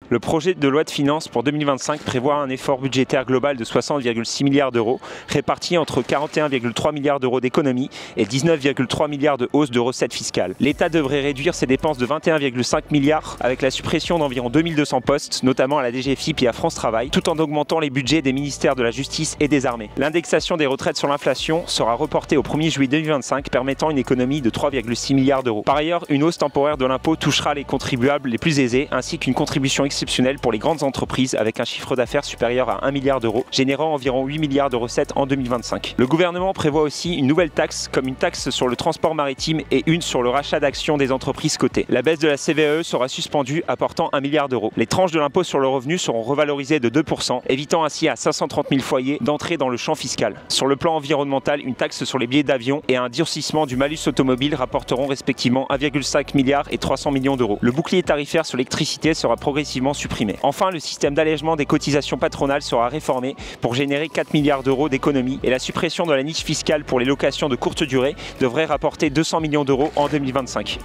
Le projet de loi de finances pour 2025 prévoit un effort budgétaire global de 60,6 milliards d'euros, répartis entre 41,3 milliards d'euros d'économies et 19,3 milliards de hausse de recettes fiscales. L'État devrait réduire ses dépenses de 21,5 milliards avec la suppression d'environ 2200 postes, notamment à la DGFiP et à France Travail, tout en augmentant les budgets des ministères de la Justice et des Armées. L'indexation des retraites sur l'inflation sera reportée au 1er juillet 2025, permettant une économie de 3,6 milliards d'euros. Par ailleurs, une hausse temporaire de l'impôt touchera les contribuables les plus aisés, ainsi qu'une contribution exceptionnelle pour les grandes entreprises avec un chiffre d'affaires supérieur à 1 milliard d'euros, générant environ 8 milliards de recettes en 2025. Le gouvernement prévoit aussi une nouvelle taxe, comme une taxe sur le transport maritime et une sur le rachat d'actions des entreprises cotées. La baisse de la CVAE sera suspendue, apportant 1 milliard d'euros. Les tranches de l'impôt sur le revenu seront revalorisées de 2%, évitant ainsi à 530 000 foyers d'entrer dans le champ fiscal. Sur le plan environnemental, une taxe sur les billets d'avion et un durcissement du malus automobile rapporteront respectivement 1,5 milliard et 300 millions d'euros. Le bouclier tarifaire sur l'électricité sera progressivement supprimé. Enfin, le système d'allègement des cotisations patronales sera réformé pour générer 4 milliards d'euros d'économies et la suppression de la niche fiscale pour les locations de courte durée devrait rapporter 200 millions d'euros en 2025.